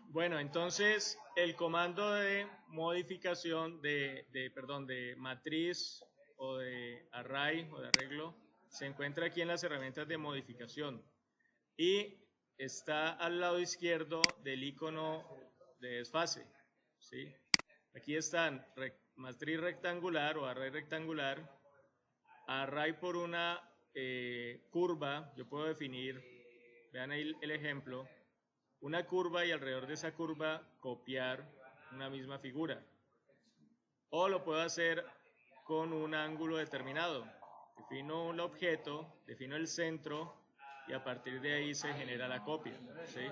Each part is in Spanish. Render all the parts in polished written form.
Bueno, entonces el comando de modificación de matriz o de array o de arreglo se encuentra aquí en las herramientas de modificación y está al lado izquierdo del icono de desfase, ¿sí? Aquí están matriz rectangular o array rectangular, array por una curva. Yo puedo definir, vean ahí el ejemplo, una curva y alrededor de esa curva copiar una misma figura. O lo puedo hacer con un ángulo determinado. Defino el objeto, defino el centro y a partir de ahí se genera la copia, ¿sí?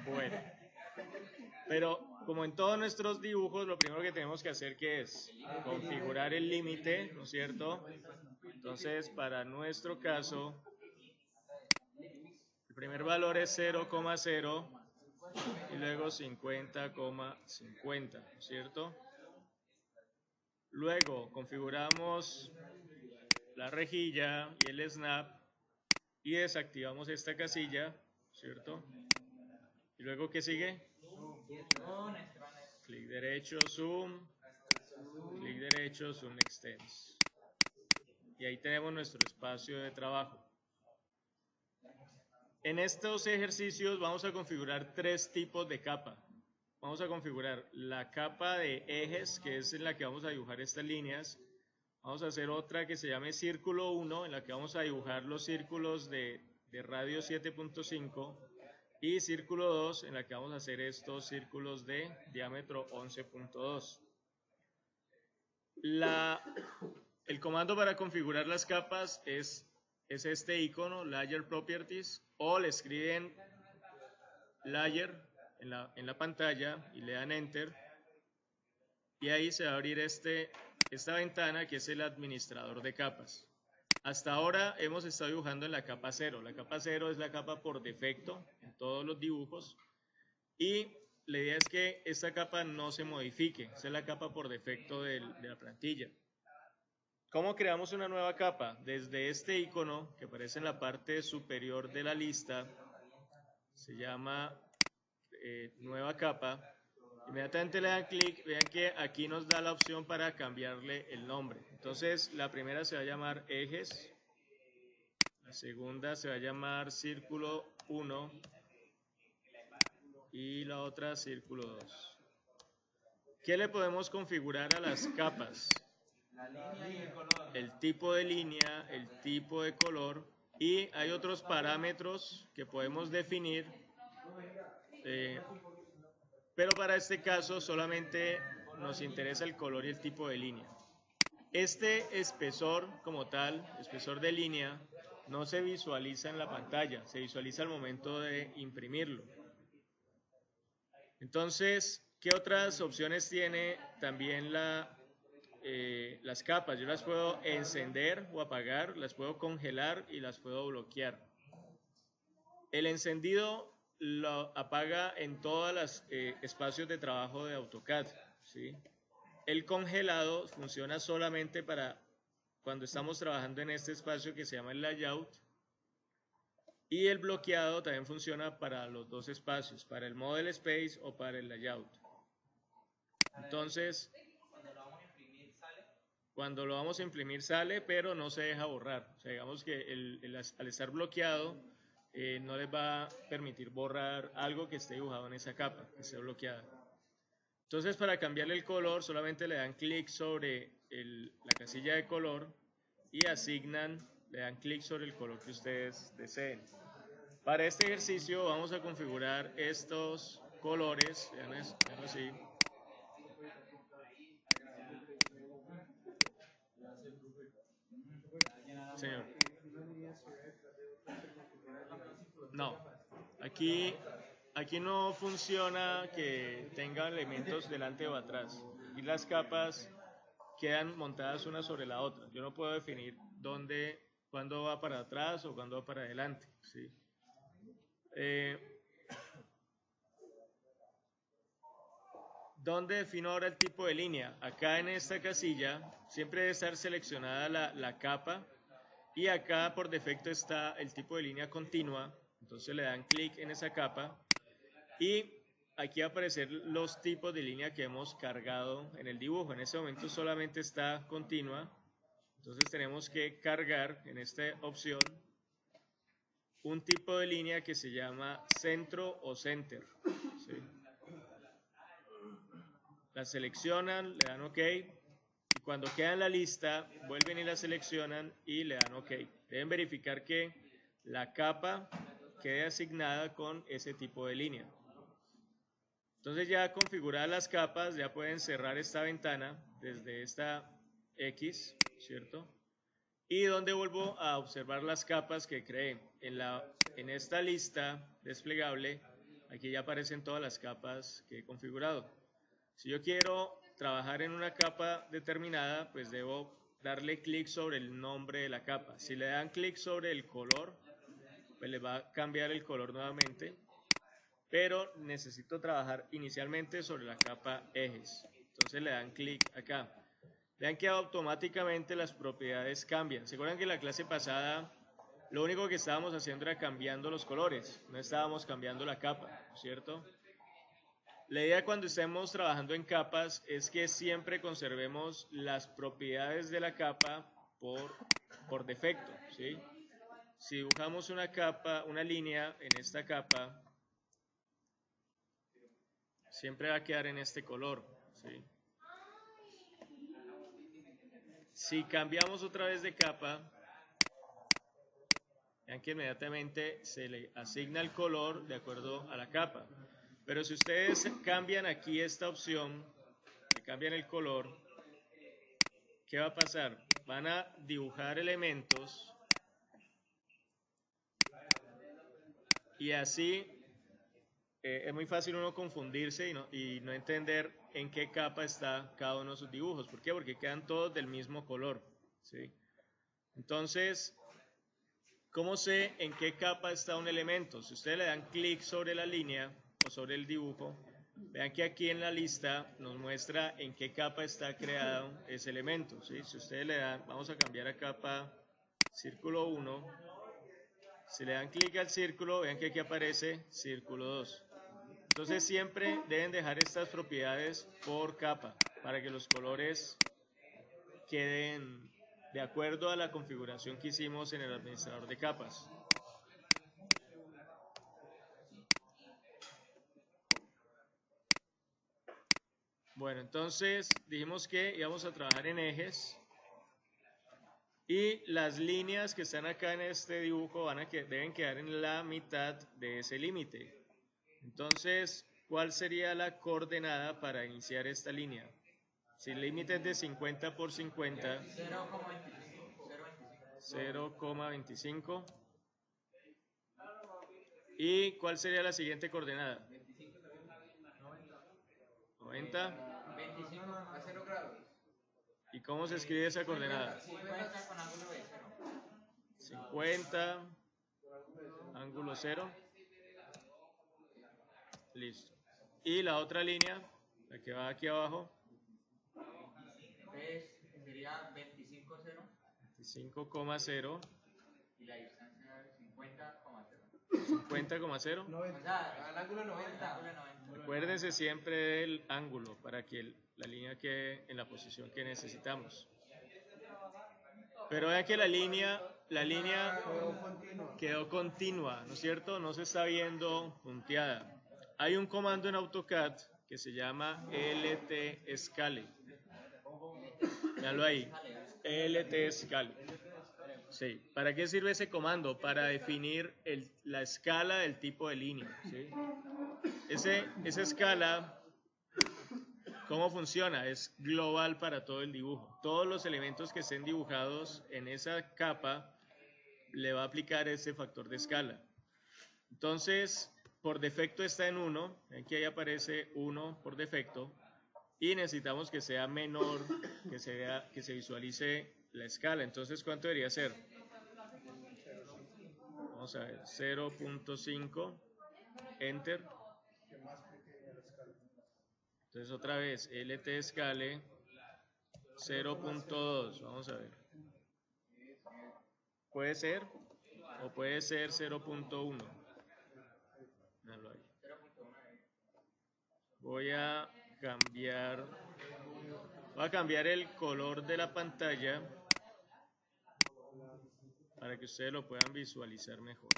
Bueno, pero como en todos nuestros dibujos, lo primero que tenemos que hacer ¿qué es? Configurar el límite, ¿no es cierto? Entonces, para nuestro caso, el primer valor es 0,0 y luego 50,50, ¿no es cierto? Luego configuramos la rejilla y el snap y desactivamos esta casilla, ¿cierto? Y luego ¿qué sigue? Clic derecho, zoom, clic derecho, zoom extends. Y ahí tenemos nuestro espacio de trabajo. En estos ejercicios vamos a configurar tres tipos de capa. Vamos a configurar la capa de ejes, que es en la que vamos a dibujar estas líneas. Vamos a hacer otra que se llame círculo 1, en la que vamos a dibujar los círculos de radio 7.5. Y círculo 2, en la que vamos a hacer estos círculos de diámetro 11.2. El comando para configurar las capas es este icono, Layer Properties, o le escriben Layer en la pantalla y le dan Enter. Y ahí se va a abrir esta ventana que es el administrador de capas. Hasta ahora hemos estado dibujando en la capa 0. La capa 0 es la capa por defecto en todos los dibujos. Y la idea es que esta capa no se modifique. Esa es la capa por defecto de la plantilla. ¿Cómo creamos una nueva capa? Desde este icono que aparece en la parte superior de la lista, se llama nueva capa. Inmediatamente le dan clic, vean que aquí nos da la opción para cambiarle el nombre. Entonces la primera se va a llamar ejes, la segunda se va a llamar círculo 1 y la otra círculo 2. ¿Qué le podemos configurar a las capas? El tipo de línea, el tipo de color y hay otros parámetros que podemos definir, pero para este caso solamente nos interesa el color y el tipo de línea. Este espesor como tal, espesor de línea, no se visualiza en la pantalla, se visualiza al momento de imprimirlo. Entonces, ¿qué otras opciones tiene también las capas? Yo las puedo encender o apagar, las puedo congelar y las puedo bloquear. El encendido lo apaga en todos los espacios de trabajo de AutoCAD, ¿sí? El congelado funciona solamente para cuando estamos trabajando en este espacio que se llama el layout. Y el bloqueado también funciona para los dos espacios, para el model space o para el layout. Entonces, cuando lo vamos a imprimir sale, pero no se deja borrar. O sea, digamos que al estar bloqueado, no les va a permitir borrar algo que esté dibujado en esa capa, que esté bloqueada. Entonces, para cambiarle el color, solamente le dan clic sobre la casilla de color y le dan clic sobre el color que ustedes deseen. Para este ejercicio vamos a configurar estos colores, vean así. Señor. No, aquí no funciona que tenga elementos delante o atrás. Y las capas quedan montadas una sobre la otra. Yo no puedo definir cuándo va para atrás o cuándo va para adelante, ¿sí? ¿Dónde defino ahora el tipo de línea? Acá en esta casilla siempre debe estar seleccionada la capa Y acá por defecto está el tipo de línea continua, entonces le dan clic en esa capa y aquí va a aparecer los tipos de línea que hemos cargado en el dibujo. En este momento solamente está continua, entonces tenemos que cargar en esta opción un tipo de línea que se llama centro o center. ¿Sí? La seleccionan, le dan OK y cuando queda en la lista vuelven y la seleccionan y le dan OK. Deben verificar que la capa quede asignada con ese tipo de línea. Entonces ya configuradas las capas, ya pueden cerrar esta ventana desde esta X, ¿cierto? Y donde vuelvo a observar las capas que creé. En esta lista desplegable, aquí ya aparecen todas las capas que he configurado. Si yo quiero trabajar en una capa determinada, pues debo darle clic sobre el nombre de la capa. Si le dan clic sobre el color, pues le va a cambiar el color nuevamente. Pero necesito trabajar inicialmente sobre la capa ejes. Entonces le dan clic acá. Vean que automáticamente las propiedades cambian. ¿Se acuerdan que en la clase pasada lo único que estábamos haciendo era cambiando los colores? No estábamos cambiando la capa, ¿cierto? La idea cuando estemos trabajando en capas es que siempre conservemos las propiedades de la capa por defecto, ¿sí? Si dibujamos una capa, una línea en esta capa, siempre va a quedar en este color, ¿sí? Si cambiamos otra vez de capa, vean que inmediatamente se le asigna el color de acuerdo a la capa. Pero si ustedes cambian aquí esta opción, le cambian el color, ¿qué va a pasar? Van a dibujar elementos y así es muy fácil uno confundirse y no entender en qué capa está cada uno de sus dibujos. ¿Por qué? Porque quedan todos del mismo color, ¿sí? Entonces, ¿cómo sé en qué capa está un elemento? Si ustedes le dan clic sobre la línea o sobre el dibujo, vean que aquí en la lista nos muestra en qué capa está creado ese elemento, ¿sí? Si ustedes le dan, vamos a cambiar a capa círculo 1, si le dan clic al círculo, vean que aquí aparece círculo 2. Entonces siempre deben dejar estas propiedades por capa para que los colores queden de acuerdo a la configuración que hicimos en el administrador de capas. Bueno, entonces dijimos que íbamos a trabajar en ejes y las líneas que están acá en este dibujo deben quedar en la mitad de ese límite. Entonces, ¿cuál sería la coordenada para iniciar esta línea? Si el límite es de 50 por 50, 0,25. ¿Y cuál sería la siguiente coordenada? 90. 25 a 0 grados. ¿Y cómo se escribe esa coordenada? 50 con ángulo de 0. 50, ángulo 0. Listo. Y la otra línea, la que va aquí abajo. Sería 25,0. 25,0. Y la distancia es 50,0. 50,0. O sea, al ángulo 90. Acuérdense siempre del ángulo para que la línea quede en la posición que necesitamos. Pero vean que la línea quedó continua, ¿no es cierto? No se está viendo punteada. Hay un comando en AutoCAD que se llama LT-Scale. Véanlo ahí, LT-Scale. Sí. ¿Para qué sirve ese comando? Para definir la escala del tipo de línea. ¿Sí? Esa escala, ¿cómo funciona? Es global para todo el dibujo. Todos los elementos que estén dibujados en esa capa le va a aplicar ese factor de escala. Entonces, por defecto está en 1. Ven que ahí aparece 1 por defecto. Y necesitamos que sea menor, que se visualice la escala. Entonces, ¿cuánto debería ser? Vamos a ver, 0.5, Enter. Entonces otra vez, LT Scale 0.2, vamos a ver. puede ser, o puede ser 0.1. Míralo ahí. Voy a cambiar el color de la pantalla para que ustedes lo puedan visualizar mejor.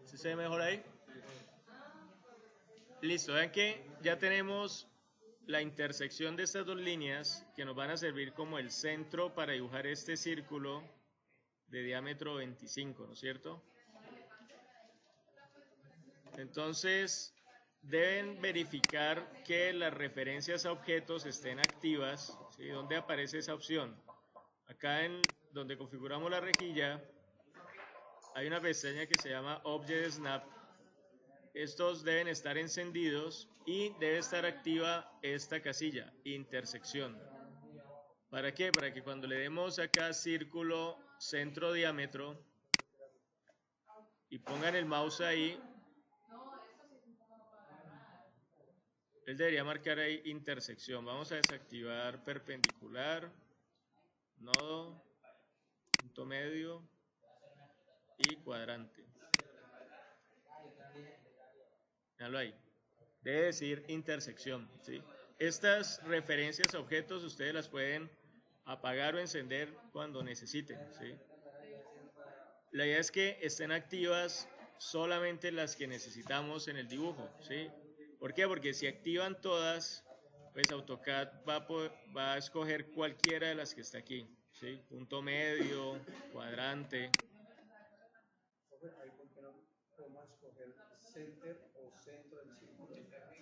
¿Sí se ve mejor ahí? Listo, vean que ya tenemos la intersección de estas dos líneas que nos van a servir como el centro para dibujar este círculo de diámetro 25, ¿no es cierto? Entonces, deben verificar que las referencias a objetos estén activas, ¿sí? ¿Dónde aparece esa opción? Acá en donde configuramos la rejilla, hay una pestaña que se llama Object Snap. Estos deben estar encendidos y debe estar activa esta casilla, intersección. ¿Para qué? Para que cuando le demos acá círculo, centro, diámetro y pongan el mouse ahí, él debería marcar ahí intersección. Vamos a desactivar perpendicular, nodo, punto medio y cuadrante. Míralo ahí. Debe decir intersección, ¿sí? Estas referencias a objetos ustedes las pueden apagar o encender cuando necesiten, ¿sí? La idea es que estén activas solamente las que necesitamos en el dibujo, ¿sí? ¿Por qué? Porque si activan todas, pues AutoCAD va a escoger cualquiera de las que está aquí, ¿sí? Punto medio, cuadrante.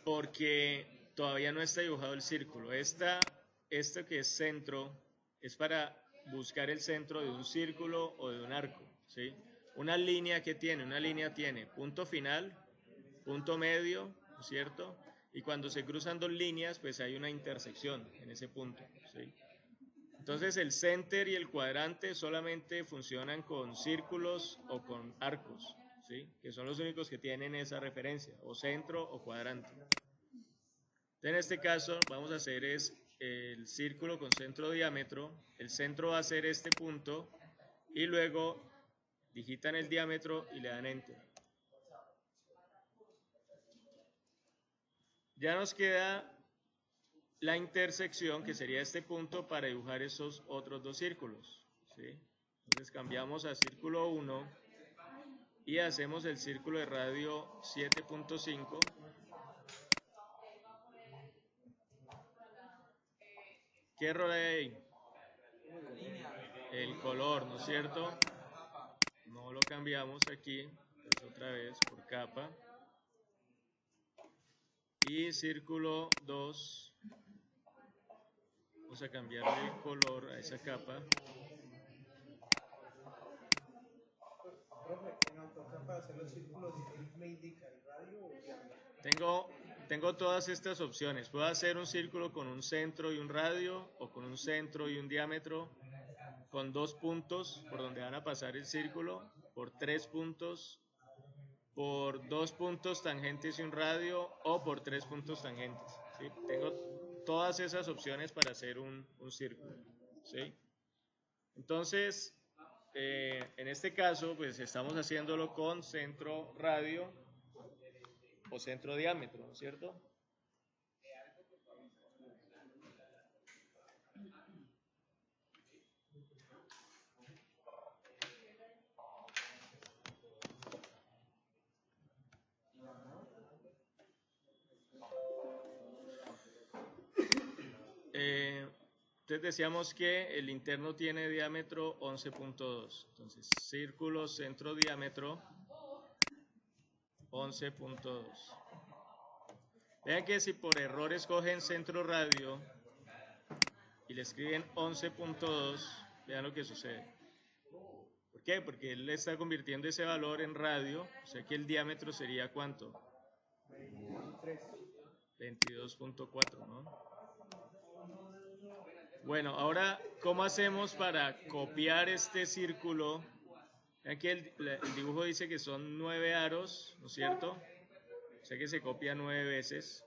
Porque todavía no está dibujado el círculo. Esto que es centro es para buscar el centro de un círculo o de un arco, ¿sí? Una línea tiene punto final, punto medio, ¿no es cierto? Y cuando se cruzan dos líneas, pues hay una intersección en ese punto, ¿sí? Entonces el center y el cuadrante solamente funcionan con círculos o con arcos, ¿sí? Que son los únicos que tienen esa referencia, o centro o cuadrante. En este caso vamos a hacer es el círculo con centro diámetro. El centro va a ser este punto y luego digitan el diámetro y le dan enter. Ya nos queda la intersección, que sería este punto, para dibujar esos otros dos círculos, ¿sí? Entonces cambiamos a círculo 1 y hacemos el círculo de radio 7.5. ¿Qué error hay ahí? El color, ¿no es cierto? No lo cambiamos aquí, pues otra vez por capa. Y círculo 2, vamos a cambiarle el color a esa capa. En AutoCAD para hacer los círculos, ¿me indica el radio o diámetro? Tengo todas estas opciones. Puedo hacer un círculo con un centro y un radio, o con un centro y un diámetro, con 2 puntos por donde van a pasar el círculo, por 3 puntos, por 2 puntos tangentes y un radio, o por 3 puntos tangentes, ¿sí? Tengo todas esas opciones para hacer un círculo, ¿sí? Entonces, en este caso, pues estamos haciéndolo con centro radio o centro diámetro, ¿no es cierto? Entonces decíamos que el interno tiene diámetro 11.2. Entonces, círculo centro diámetro 11.2. Vean que si por error escogen centro radio y le escriben 11.2, vean lo que sucede. ¿Por qué? Porque él le está convirtiendo ese valor en radio, o sea que el diámetro sería ¿cuánto? 22.4, ¿no? Bueno, ahora, ¿cómo hacemos para copiar este círculo? Aquí el dibujo dice que son 9 aros, ¿no es cierto? O sea que se copia 9 veces.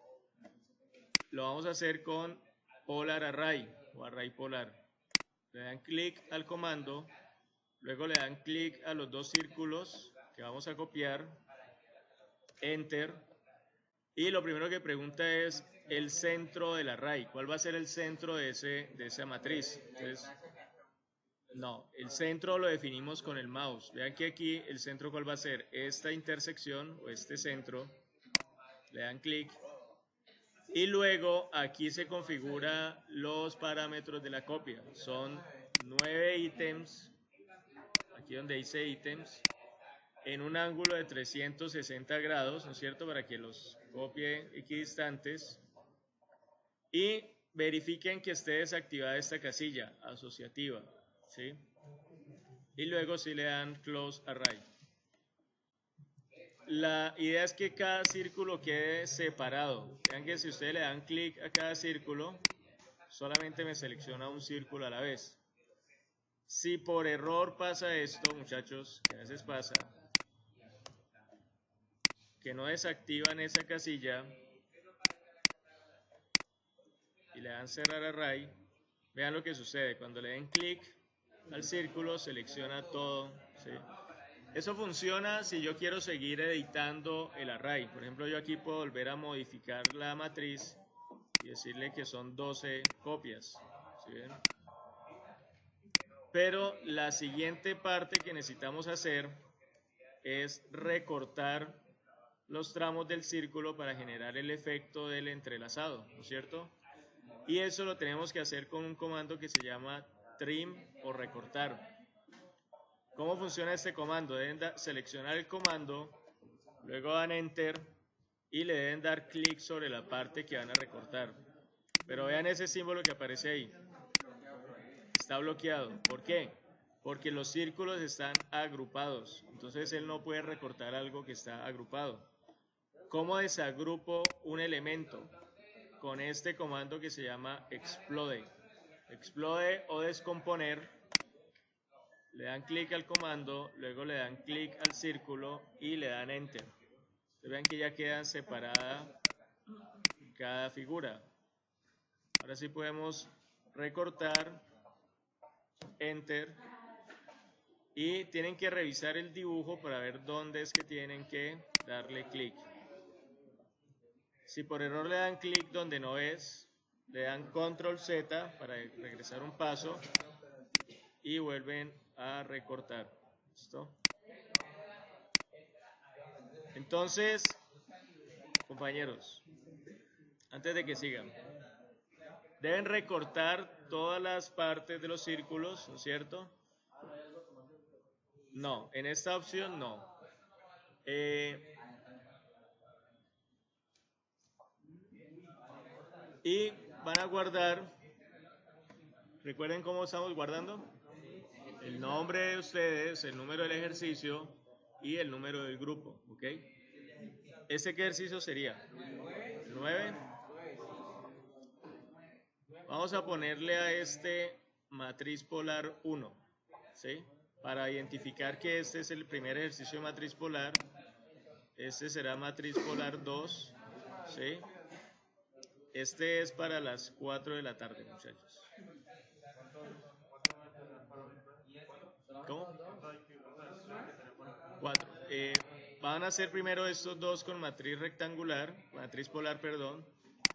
lo vamos a hacer con polar array o array polar. Le dan clic al comando, luego le dan clic a los dos círculos que vamos a copiar, enter, y lo primero que pregunta es el centro del array. ¿Cuál va a ser el centro de esa matriz? Entonces, no, el centro lo definimos con el mouse. Vean que aquí el centro, ¿cuál va a ser? Esta intersección o este centro. Le dan clic. Y luego aquí se configura los parámetros de la copia. Son 9 ítems, aquí donde dice ítems, en un ángulo de 360 grados, ¿no es cierto? Para que los copie equidistantes. Y verifiquen que esté desactivada esta casilla asociativa, ¿sí? Y luego sí le dan close array. La idea es que cada círculo quede separado. Vean que si ustedes le dan clic a cada círculo, solamente me selecciona un círculo a la vez. Si por error pasa esto, muchachos, que a veces pasa, que no desactivan esa casilla y le dan cerrar array, vean lo que sucede. Cuando le den clic al círculo, selecciona todo, ¿sí? Eso funciona si yo quiero seguir editando el array. Por ejemplo, yo aquí puedo volver a modificar la matriz y decirle que son 12 copias, ¿sí ven? Pero la siguiente parte que necesitamos hacer es recortar los tramos del círculo para generar el efecto del entrelazado, ¿no es cierto? Y eso lo tenemos que hacer con un comando que se llama trim o recortar. ¿Cómo funciona este comando? Deben seleccionar el comando, luego dan enter y le deben dar clic sobre la parte que van a recortar. Pero vean ese símbolo que aparece ahí. Está bloqueado. ¿Por qué? Porque los círculos están agrupados. Entonces él no puede recortar algo que está agrupado. ¿Cómo desagrupo un elemento? Con este comando que se llama explode. Explode o descomponer. Le dan clic al comando, luego le dan clic al círculo y le dan enter. Ustedes ven que ya quedan separada cada figura. Ahora sí podemos recortar, enter, y tienen que revisar el dibujo para ver dónde es que tienen que darle clic. Si por error le dan clic donde no es, le dan control Z para regresar un paso y vuelven a recortar. ¿Listo? Entonces, compañeros, antes de que sigan, deben recortar todas las partes de los círculos, ¿no es cierto? No, en esta opción no. Y van a guardar, recuerden cómo estamos guardando, el nombre de ustedes, el número del ejercicio y el número del grupo, ¿ok? ¿Ese ejercicio sería? 9. Vamos a ponerle a este matriz polar 1, ¿sí? Para identificar que este es el primer ejercicio de matriz polar. Este será matriz polar 2, ¿sí? Este es para las 4 de la tarde, muchachos. ¿Cómo? 4. Van a hacer primero estos dos con matriz rectangular, matriz polar, perdón,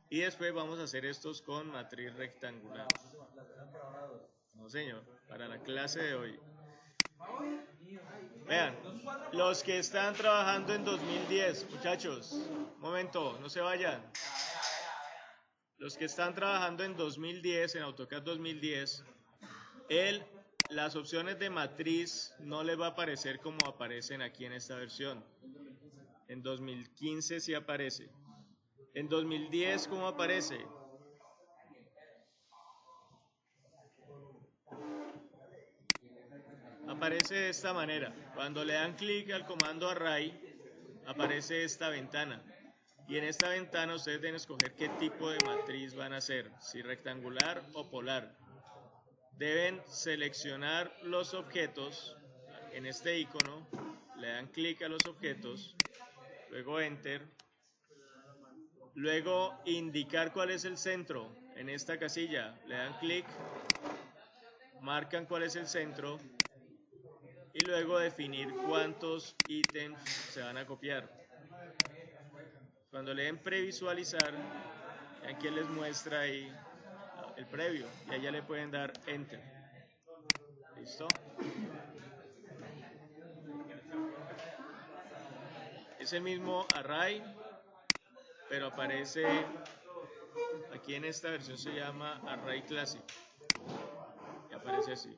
y después vamos a hacer estos con matriz rectangular. No, señor, para la clase de hoy. Vean, los que están trabajando en 2010, muchachos, un momento, no se vayan. Los que están trabajando en 2010, en AutoCAD 2010, las opciones de matriz no les va a aparecer como aparecen aquí en esta versión. En 2015 sí aparece. En 2010, ¿cómo aparece? Aparece de esta manera. Cuando le dan clic al comando array, aparece esta ventana. Y en esta ventana ustedes deben escoger qué tipo de matriz van a hacer, si rectangular o polar. Deben seleccionar los objetos en este icono, le dan clic a los objetos, luego enter, Luego indicar cuál es el centro en esta casilla. Le dan clic, marcan cuál es el centro y luego definir cuántos ítems se van a copiar. Cuando le den previsualizar, aquí les muestra ahí el previo y allá le pueden dar enter. ¿Listo? Es el mismo array, pero aparece aquí en esta versión se llama array classic y aparece así.